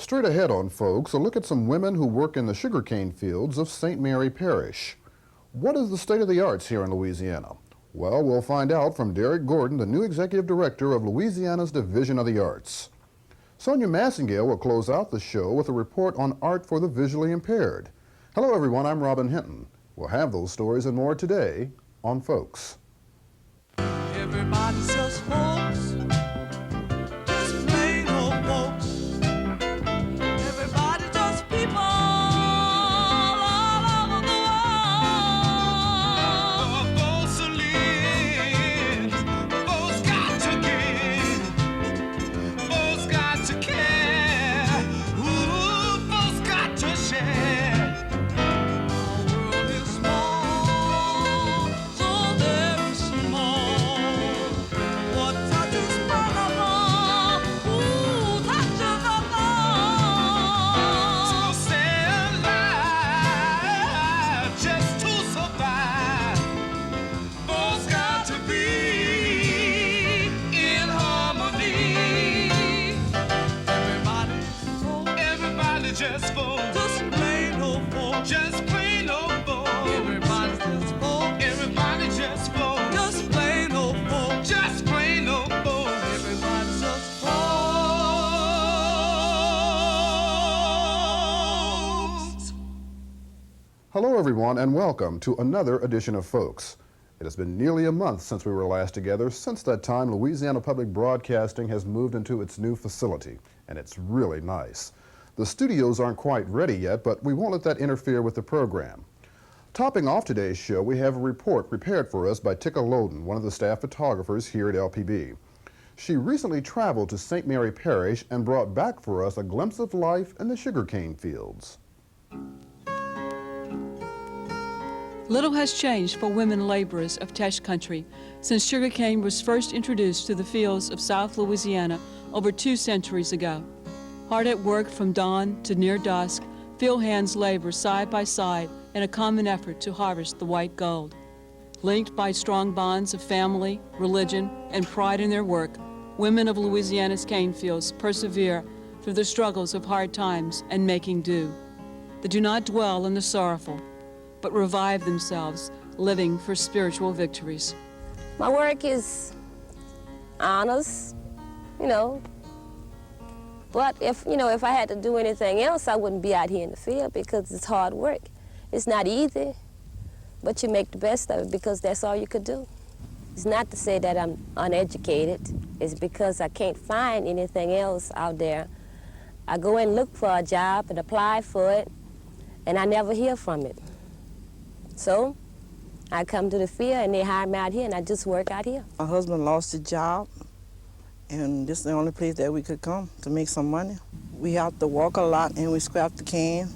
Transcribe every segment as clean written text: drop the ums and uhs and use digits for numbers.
Straight ahead on Folks, a look at some women who work in the sugarcane fields of St. Mary Parish. What is the state of the arts here in Louisiana? Well, we'll find out from Derrick Gordon, the new executive director of Louisiana's Division of the Arts. Sonya Masingale will close out the show with a report on art for the visually impaired. Hello everyone, I'm Rob Hinton. We'll have those stories and more today on Folks. Everybody says folks, just plain old folks. Everybody just people all over the world. Folks who live, folks got to give, folks got to care, ooh, folks got to share. Our world is small, so very small. What touches one of all, ooh, touches us all. So stay alive, just to survive. Folks got to be in harmony. Everybody just folks. Just plain old folks. Just plain old folks. Everybody just folks. Everybody just folks. Just plain old folks. Just plain old folks. Everybody just folks. Hello everyone and welcome to another edition of Folks. It has been nearly a month since we were last together. Since that time, Louisiana Public Broadcasting has moved into its new facility, and it's really nice. The studios aren't quite ready yet, but we won't let that interfere with the program. Topping off today's show, we have a report prepared for us by Tika Laudun, one of the staff photographers here at LPB. She recently traveled to St. Mary Parish and brought back for us a glimpse of life in the sugarcane fields. Little has changed for women laborers of Teche country since sugarcane was first introduced to the fields of South Louisiana over 2 centuries ago. Hard at work from dawn to near dusk, field hands labor side by side in a common effort to harvest the white gold. Linked by strong bonds of family, religion, and pride in their work, women of Louisiana's cane fields persevere through the struggles of hard times and making do. They do not dwell on the sorrowful, but revive themselves, living for spiritual victories. My work is honest, but if I had to do anything else, I wouldn't be out here in the field because it's hard work. It's not easy, but you make the best of it because that's all you could do. It's not to say that I'm uneducated. It's because I can't find anything else out there. I go and look for a job and apply for it, and I never hear from it. So I come to the field and they hire me out here and I just work out here. My husband lost his job and this is the only place that we could come to make some money. We have to walk a lot and we scrap the can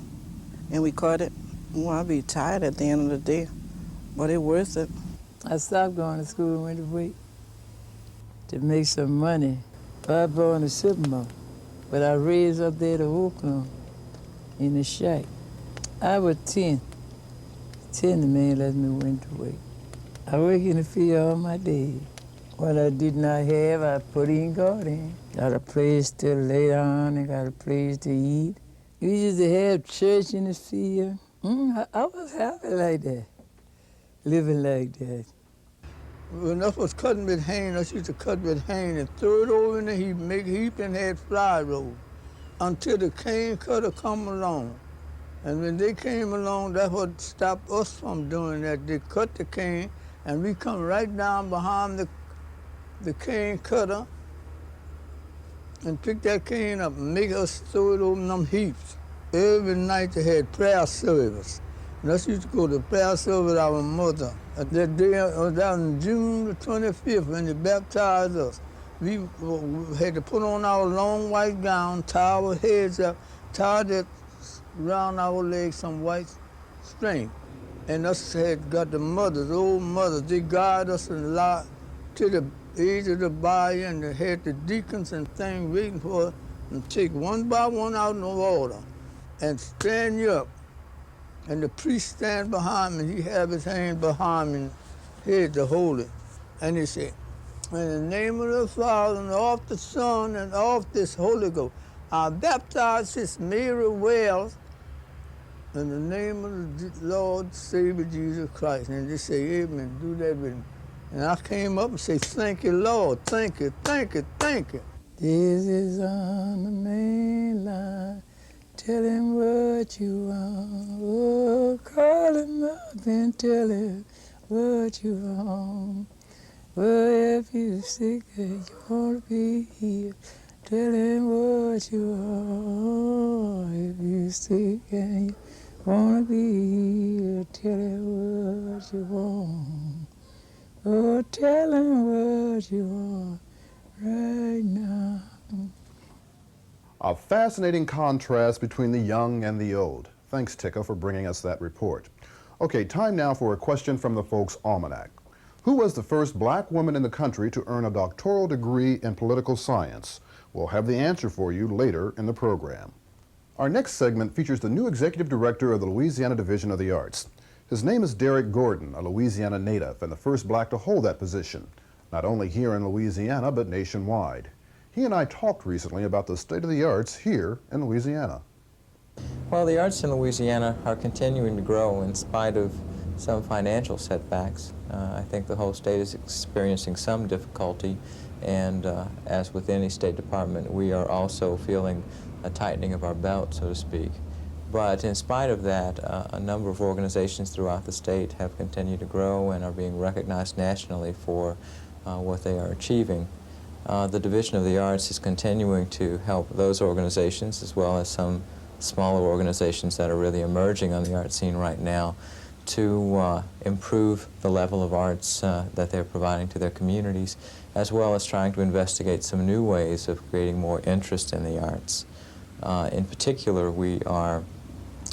and we cut it. Well, I'll be tired at the end of the day, but it's worth it. I stopped going to school and went to work to make some money. I was born in Sycamore, but I raised up there to Oakland in the shack. I was 10. The man let me went to work. I work in the field all my days. What I did not have, I put in garden. Got a place to lay down and got a place to eat. We used to have church in the field. I was happy like that, living like that. When I was cutting with hand, I used to cut with hand and throw it over in the heap, make a heap and had fly roll until the cane cutter come along. And when they came along, that's what stopped us from doing that. They cut the cane, and we come right down behind the cane cutter and pick that cane up and make us throw it over them heaps. Every night they had prayer service. And us used to go to prayer service with our mother. That day, that was on June the 25th when they baptized us. We had to put on our long white gown, tie our heads up, tie that around our legs some white string. And us had got the mothers, old mothers, they guide us and lie to the edge of the bayou, and they had the deacons and things waiting for us and take one by one out in the water and stand you up. And the priest stand behind me, he have his hand behind me, head to hold it. And he said, in the name of the Father and of the Son and of this Holy Ghost, I baptized Sister Mary Wells in the name of the Lord Savior Jesus Christ. And just say amen, do that with me. And I came up and said, thank you, Lord, thank you, thank you, thank you. This is on the main line. Tell him what you want. Oh, call him up and tell him what you want. Well, if you're sick and you want to be healed, tell him what you want. If you're sick and you want to be healed, tell him what you want. Oh, tell him what you want right now. A fascinating contrast between the young and the old. Thanks, Tika, for bringing us that report. Okay, time now for a question from the Folks Almanac. Who was the first black woman in the country to earn a doctoral degree in political science? We'll have the answer for you later in the program. Our next segment features the new executive director of the Louisiana Division of the Arts. His name is Derrick Gordon, a Louisiana native and the first black to hold that position, not only here in Louisiana, but nationwide. He and I talked recently about the state of the arts here in Louisiana. Well, the arts in Louisiana are continuing to grow in spite of some financial setbacks. I think the whole state is experiencing some difficulty, and as with any state department, we are also feeling a tightening of our belt, so to speak. But in spite of that, a number of organizations throughout the state have continued to grow and are being recognized nationally for what they are achieving. The Division of the Arts is continuing to help those organizations, as well as some smaller organizations that are really emerging on the art scene right now, to improve the level of arts that they're providing to their communities, as well as trying to investigate some new ways of creating more interest in the arts. In particular, we are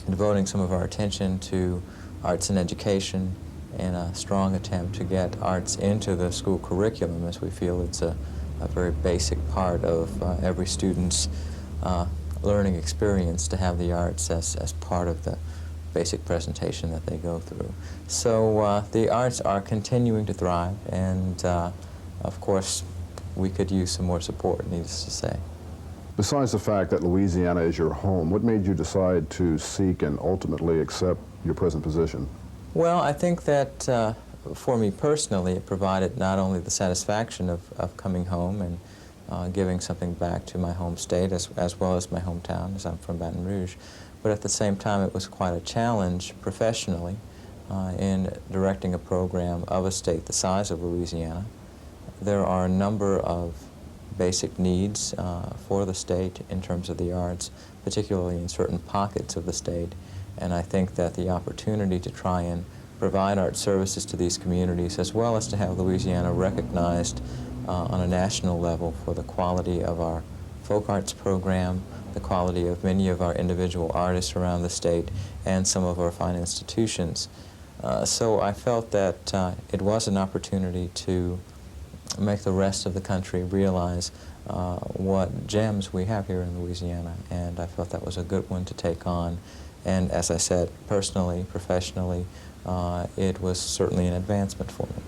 devoting some of our attention to arts and education in a strong attempt to get arts into the school curriculum, as we feel it's a very basic part of every student's learning experience to have the arts as part of the basic presentation that they go through. So the arts are continuing to thrive, and of course we could use some more support, needless to say. Besides the fact that Louisiana is your home, what made you decide to seek and ultimately accept your present position? Well, I think that for me personally, it provided not only the satisfaction of coming home and giving something back to my home state as well as my hometown, as I'm from Baton Rouge, but at the same time it was quite a challenge professionally in directing a program of a state the size of Louisiana. There are a number of basic needs for the state in terms of the arts, particularly in certain pockets of the state, and I think that the opportunity to try and provide art services to these communities, as well as to have Louisiana recognized on a national level for the quality of our folk arts program, the quality of many of our individual artists around the state, and some of our fine institutions. So I felt that it was an opportunity to make the rest of the country realize what gems we have here in Louisiana, and I felt that was a good one to take on. And as I said, personally, professionally, it was certainly an advancement for me.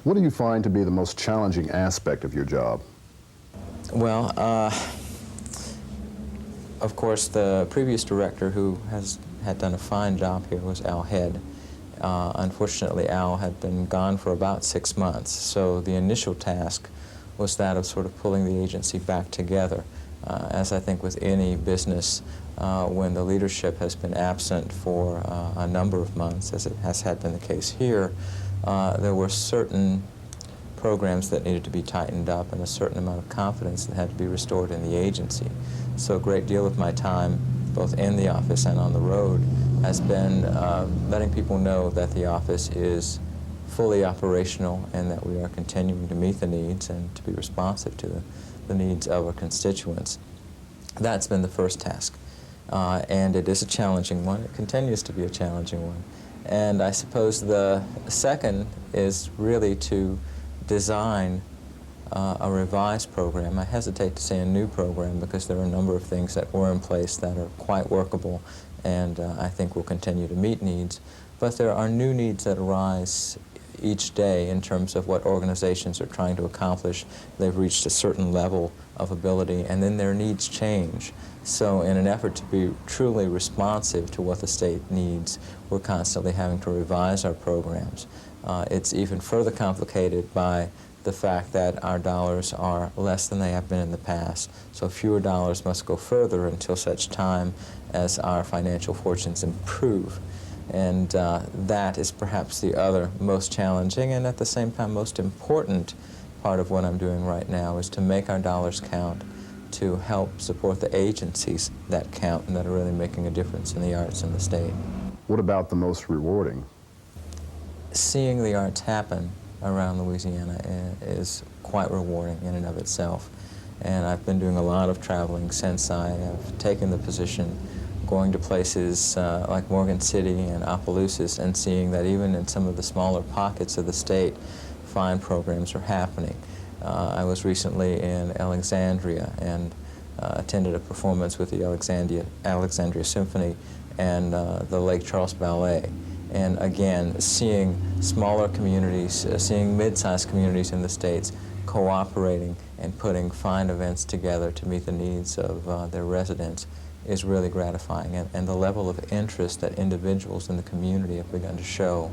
What do you find to be the most challenging aspect of your job? Well, of course, the previous director, who had done a fine job here, was Al Head. Unfortunately, Al had been gone for about 6 months, so the initial task was that of sort of pulling the agency back together. As I think with any business, when the leadership has been absent for a number of months, as it had been the case here, there were certain programs that needed to be tightened up and a certain amount of confidence that had to be restored in the agency. So a great deal of my time, both in the office and on the road, has been letting people know that the office is fully operational and that we are continuing to meet the needs and to be responsive to the needs of our constituents. That's been the first task. And it is a challenging one. It continues to be a challenging one. And I suppose the second is really to design a revised program. I hesitate to say a new program because there are a number of things that were in place that are quite workable and I think will continue to meet needs. But there are new needs that arise each day in terms of what organizations are trying to accomplish. They've reached a certain level of ability, and then their needs change. So in an effort to be truly responsive to what the state needs, we're constantly having to revise our programs. It's even further complicated by the fact that our dollars are less than they have been in the past. So fewer dollars must go further until such time as our financial fortunes improve. And that is perhaps the other most challenging and at the same time most important part of what I'm doing right now, is to make our dollars count, to help support the agencies that count and that are really making a difference in the arts in the state. What about the most rewarding? Seeing the arts happen around Louisiana is quite rewarding in and of itself. And I've been doing a lot of traveling since I have taken the position, going to places like Morgan City and Opelousas and seeing that even in some of the smaller pockets of the state, fine programs are happening. I was recently in Alexandria and attended a performance with the Alexandria Symphony and the Lake Charles Ballet. And again, seeing smaller communities, seeing mid-sized communities in the states cooperating and putting fine events together to meet the needs of their residents is really gratifying. And the level of interest that individuals in the community have begun to show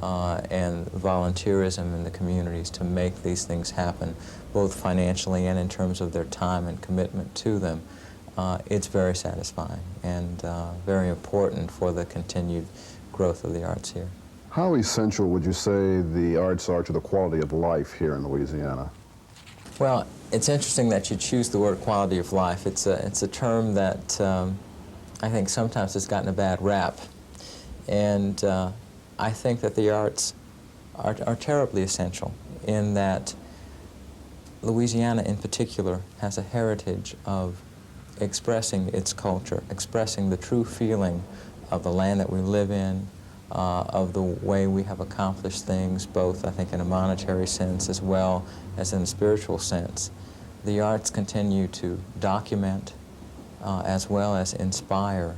and volunteerism in the communities to make these things happen, both financially and in terms of their time and commitment to them, it's very satisfying and very important for the continued growth of the arts here. How essential would you say the arts are to the quality of life here in Louisiana? Well, it's interesting that you choose the word quality of life. It's a term that I think sometimes has gotten a bad rap. And I think that the arts are terribly essential in that Louisiana in particular has a heritage of expressing its culture, expressing the true feeling of the land that we live in, of the way we have accomplished things, both I think in a monetary sense as well as in a spiritual sense. The arts continue to document as well as inspire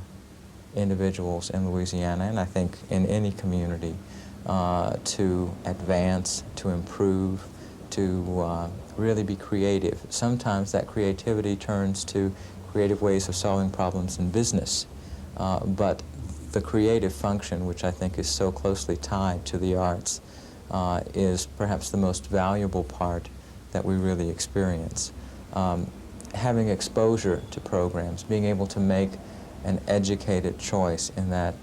individuals in Louisiana, and I think in any community, to advance, to improve, to really be creative. Sometimes that creativity turns to creative ways of solving problems in business, but the creative function, which I think is so closely tied to the arts, is perhaps the most valuable part that we really experience. Having exposure to programs, being able to make an educated choice in that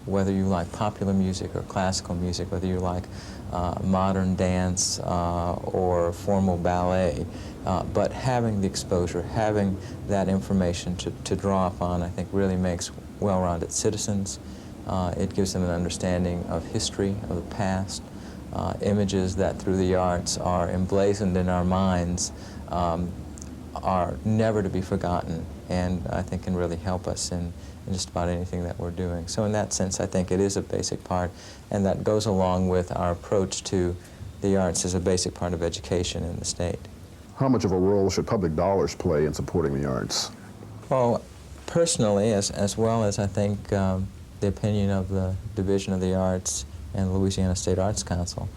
whether you like popular music or classical music, whether you like modern dance or formal ballet, but having the exposure, having that information to draw upon, I think really makes well-rounded citizens. It gives them an understanding of history, of the past, images that through the arts are emblazoned in our minds, are never to be forgotten, and I think can really help us in just about anything that we're doing. So in that sense, I think it is a basic part, and that goes along with our approach to the arts as a basic part of education in the state. How much of a role should public dollars play in supporting the arts? Well, personally, as well as I think the opinion of the Division of the Arts and the Louisiana State Arts Council,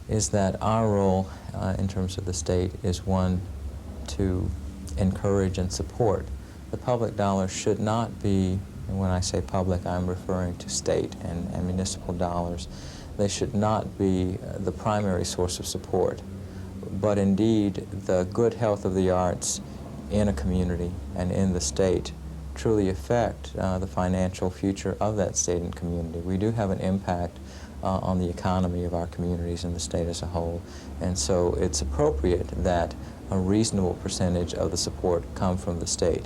is that our role in terms of the state is one to encourage and support. The public dollars should not be, and when I say public, I'm referring to state and municipal dollars, they should not be the primary source of support. But indeed, the good health of the arts in a community and in the state truly affect the financial future of that state and community. We do have an impact on the economy of our communities and the state as a whole, and so it's appropriate that a reasonable percentage of the support come from the state.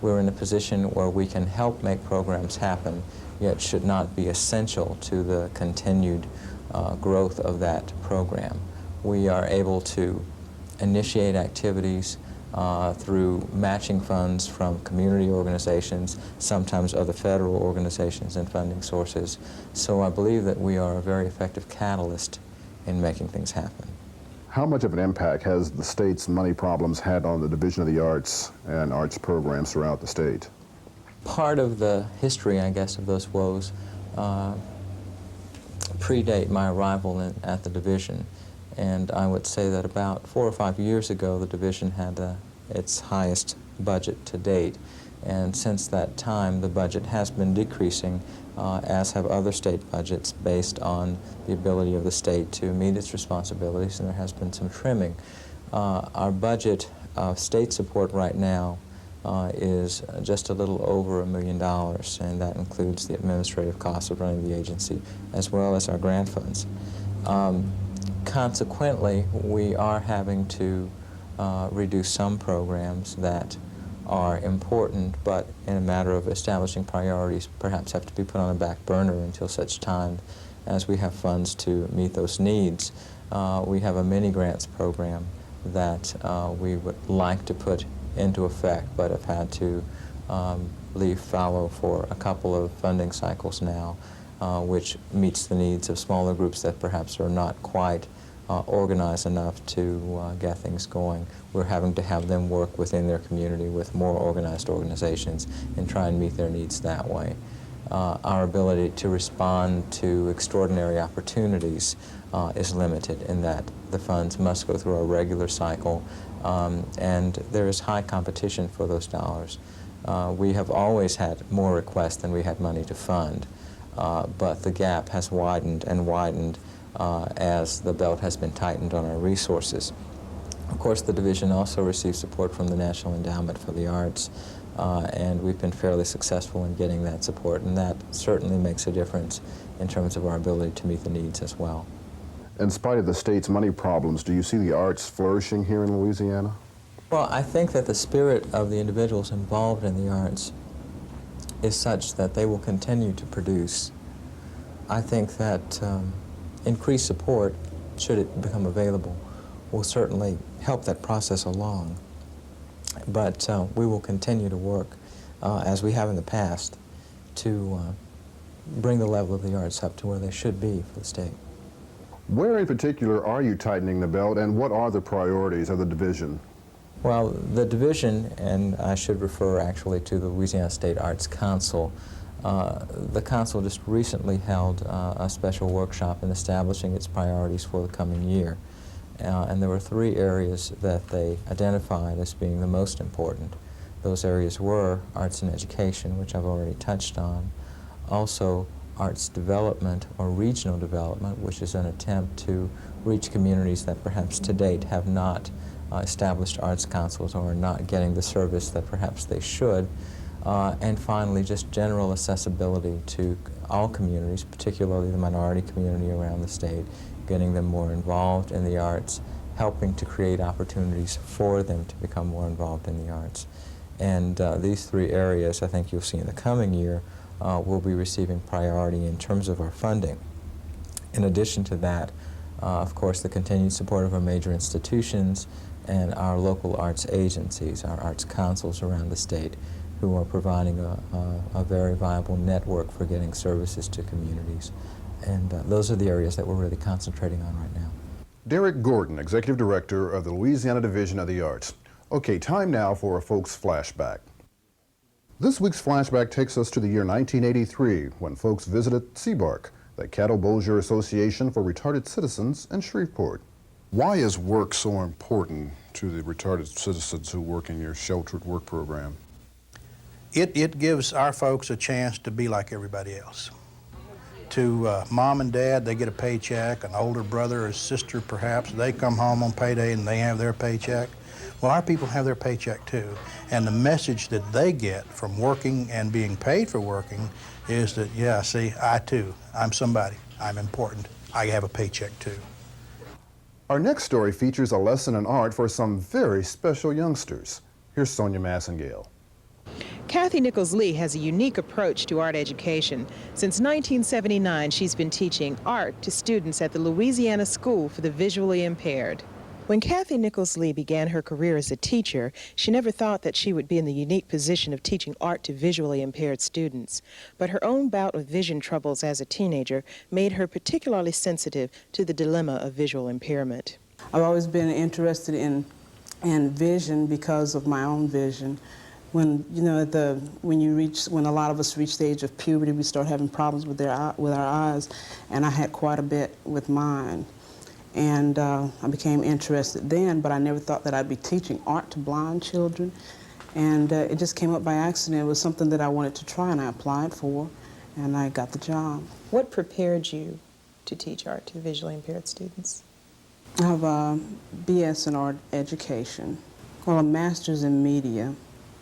We're in a position where we can help make programs happen, yet should not be essential to the continued growth of that program. We are able to initiate activities through matching funds from community organizations, sometimes other federal organizations and funding sources. So I believe that we are a very effective catalyst in making things happen. How much of an impact has the state's money problems had on the Division of the Arts and arts programs throughout the state? Part of the history, I guess, of those woes predate my arrival at the Division. And I would say that about 4 or 5 years ago, the Division had a its highest budget to date. And since that time, the budget has been decreasing, as have other state budgets, based on the ability of the state to meet its responsibilities, and there has been some trimming. Our budget of state support right now is just a little over $1 million, and that includes the administrative costs of running the agency, as well as our grant funds. Consequently, we are having to reduce some programs that are important, but in a matter of establishing priorities, perhaps have to be put on a back burner until such time as we have funds to meet those needs. We have a mini grants program that we would like to put into effect, but have had to leave fallow for a couple of funding cycles now, which meets the needs of smaller groups that perhaps are not quite organized enough to get things going. We're having to have them work within their community with more organized organizations and try and meet their needs that way. Our ability to respond to extraordinary opportunities is limited in that the funds must go through a regular cycle, and there is high competition for those dollars. We have always had more requests than we had money to fund, but the gap has widened and widened as the belt has been tightened on our resources. Of course, the division also receives support from the National Endowment for the Arts, and we've been fairly successful in getting that support, and that certainly makes a difference in terms of our ability to meet the needs as well. In spite of the state's money problems, do you see the arts flourishing here in Louisiana? Well, I think that the spirit of the individuals involved in the arts is such that they will continue to produce. I think that increased support, should it become available, will certainly help that process along. But we will continue to work, as we have in the past, to bring the level of the arts up to where they should be for the state. Where in particular are you tightening the belt, and what are the priorities of the division? Well, the division, and I should refer actually to the Louisiana State Arts Council, the council just recently held a special workshop in establishing its priorities for the coming year. And there were 3 areas that they identified as being the most important. Those areas were arts and education, which I've already touched on, also arts development or regional development, which is an attempt to reach communities that perhaps to date have not established arts councils or are not getting the service that perhaps they should, and finally just general accessibility to all communities, particularly the minority community around the state, getting them more involved in the arts, helping to create opportunities for them to become more involved in the arts. And these 3 areas, I think you'll see in the coming year, will be receiving priority in terms of our funding. In addition to that, of course, the continued support of our major institutions and our local arts agencies, our arts councils around the state, who are providing a very viable network for getting services to communities. And those are the areas that we're really concentrating on right now. Derrick Gordon, Executive Director of the Louisiana Division of the Arts. Okay, time now for a folks flashback. This week's flashback takes us to the year 1983, when folks visited CBARC, the Cattle Bossier Association for Retarded Citizens in Shreveport. Why is work so important to the retarded citizens who work in your sheltered work program? It gives our folks a chance to be like everybody else. To mom and dad, they get a paycheck, an older brother or sister perhaps, they come home on payday and they have their paycheck. Well, our people have their paycheck too, and the message that they get from working and being paid for working is that, yeah, see, I too, I'm somebody, I'm important, I have a paycheck too. Our next story features a lesson in art for some very special youngsters. Here's Sonya Masingale. Kathy Nichols-Lee has a unique approach to art education. Since 1979, she's been teaching art to students at the Louisiana School for the Visually Impaired. When Kathy Nichols-Lee began her career as a teacher, she never thought that she would be in the unique position of teaching art to visually impaired students. But her own bout of vision troubles as a teenager made her particularly sensitive to the dilemma of visual impairment. I've always been interested in vision because of my own vision. When when a lot of us reach the age of puberty, we start having problems with our eyes, and I had quite a bit with mine. And I became interested then, but I never thought that I'd be teaching art to blind children. And it just came up by accident. It was something that I wanted to try, and I applied for, and I got the job. What prepared you to teach art to visually impaired students? I have a BS in art education, well, a master's in media.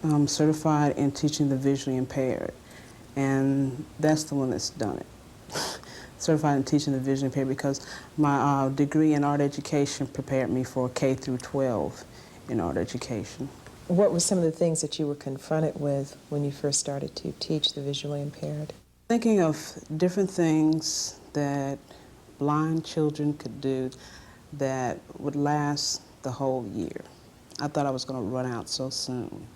I'm certified in teaching the visually impaired, and that's the one that's done it. Certified in teaching the visually impaired because my degree in art education prepared me for K through 12 in art education. What were some of the things that you were confronted with when you first started to teach the visually impaired? Thinking of different things that blind children could do that would last the whole year. I thought I was going to run out so soon.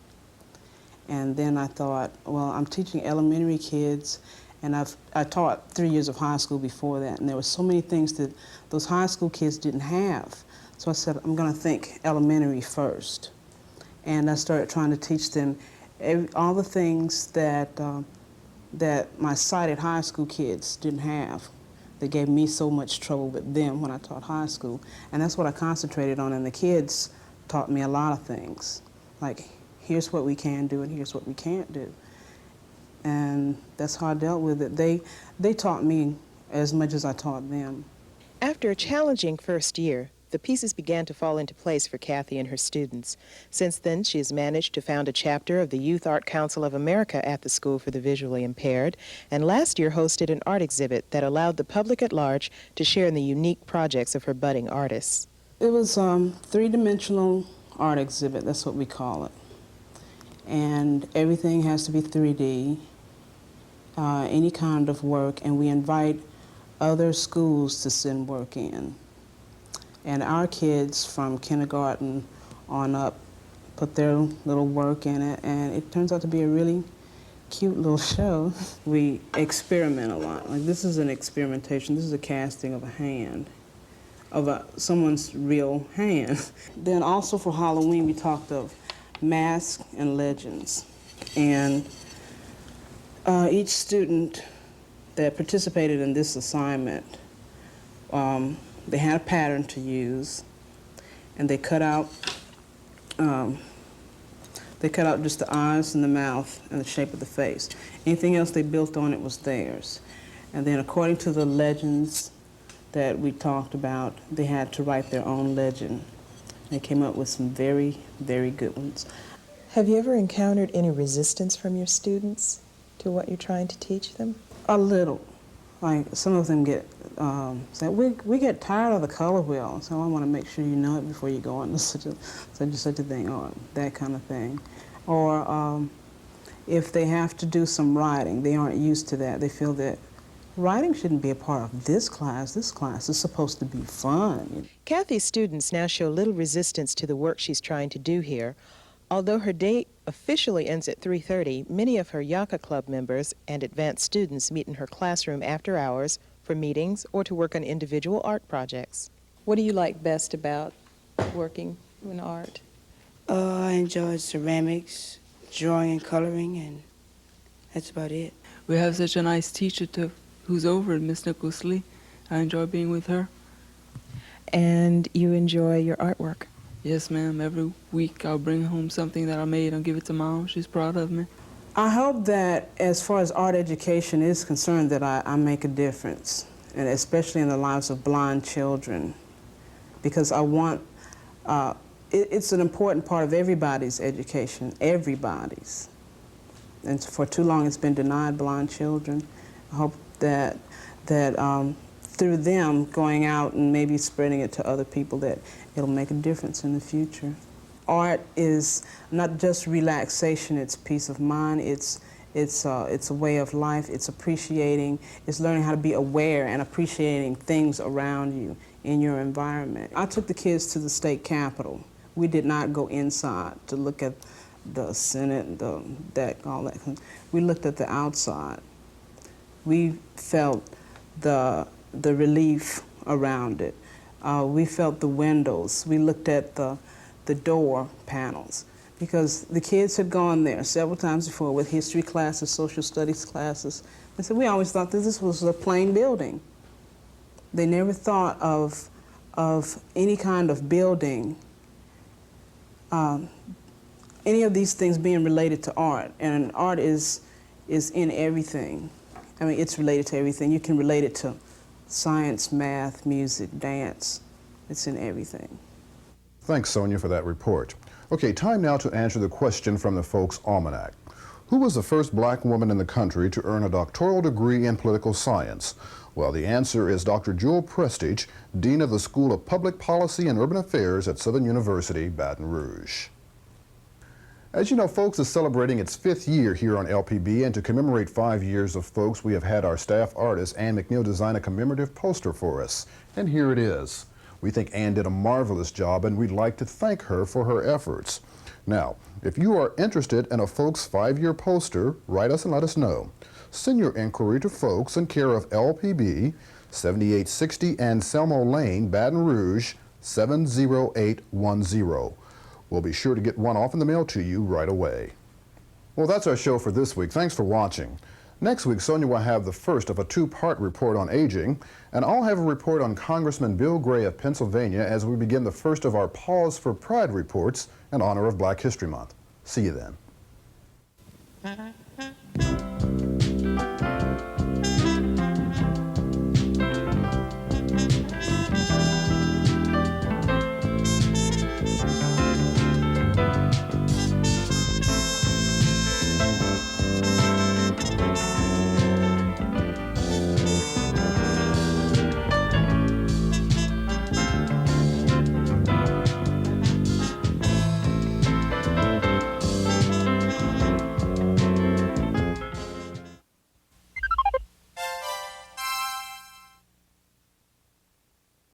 And then I thought, well, I'm teaching elementary kids, and I taught 3 years of high school before that, and there were so many things that those high school kids didn't have. So I said, I'm going to think elementary first. And I started trying to teach them all the things that, that my sighted high school kids didn't have. They gave me so much trouble with them when I taught high school. And that's what I concentrated on, and the kids taught me a lot of things. Like, here's what we can do and here's what we can't do. And that's how I dealt with it. They taught me as much as I taught them. After a challenging first year, the pieces began to fall into place for Kathy and her students. Since then, she has managed to found a chapter of the Youth Art Council of America at the School for the Visually Impaired, and last year hosted an art exhibit that allowed the public at large to share in the unique projects of her budding artists. It was a three-dimensional art exhibit, that's what we call it. And everything has to be 3D, any kind of work, and we invite other schools to send work in. And our kids from kindergarten on up put their little work in it, and it turns out to be a really cute little show. We experiment a lot. Like, this is an experimentation. This is a casting of a hand, of someone's real hand. Then also for Halloween, we talked of masks and legends. And each student that participated in this assignment, they had a pattern to use, and they cut out just the eyes and the mouth and the shape of the face. Anything else they built on it was theirs. And then according to the legends that we talked about, they had to write their own legend. They came up with some very, very good ones. Have you ever encountered any resistance from your students to what you're trying to teach them? A little. Like, some of them get, say, we get tired of the color wheel, so I want to make sure you know it before you go on to such a thing, or that kind of thing. Or if they have to do some writing, they aren't used to that. They feel that writing shouldn't be a part of this class. This class is supposed to be fun. Kathy's students now show little resistance to the work she's trying to do here. Although her day officially ends at 3:30, many of her Yaka Club members and advanced students meet in her classroom after hours for meetings or to work on individual art projects. What do you like best about working in art? I enjoy ceramics, drawing and coloring, and that's about it. We have such a nice teacher who's over at Miss Nichols-Lee. I enjoy being with her. And you enjoy your artwork? Yes, ma'am. Every week I'll bring home something that I made and give it to Mom. She's proud of me. I hope that as far as art education is concerned, that I make a difference, and especially in the lives of blind children, because I want, it's an important part of everybody's education, everybody's. And for too long it's been denied blind children. I hope that through them going out and maybe spreading it to other people, that it'll make a difference in the future. Art is not just relaxation, it's peace of mind, it's a way of life, it's appreciating, it's learning how to be aware and appreciating things around you in your environment. I took the kids to the state capitol. We did not go inside to look at the Senate, the deck, all that. We looked at the outside. We felt the relief around it. We felt the windows. We looked at the door panels, because the kids had gone there several times before with history classes, social studies classes. And so we always thought that this was a plain building. They never thought of of any kind of building, any of these things being related to art, and art is in everything. I mean, it's related to everything. You can relate it to science, math, music, dance. It's in everything. Thanks, Sonya, for that report. Okay, time now to answer the question from the Folks Almanac. Who was the first black woman in the country to earn a doctoral degree in political science? Well, the answer is Dr. Jewel Prestige, Dean of the School of Public Policy and Urban Affairs at Southern University, Baton Rouge. As you know, Folks is celebrating its 5th year here on LPB, and to commemorate 5 years of Folks, we have had our staff artist, Ann McNeil, design a commemorative poster for us. And here it is. We think Ann did a marvelous job, and we'd like to thank her for her efforts. Now, if you are interested in a Folks 5-year poster, write us and let us know. Send your inquiry to Folks in care of LPB, 7860 Anselmo Lane, Baton Rouge, 70810. We'll be sure to get one off in the mail to you right away. Well, that's our show for this week. Thanks for watching. Next week, Sonya will have the first of a 2-part report on aging, and I'll have a report on Congressman Bill Gray of Pennsylvania as we begin the first of our Pause for Pride reports in honor of Black History Month. See you then.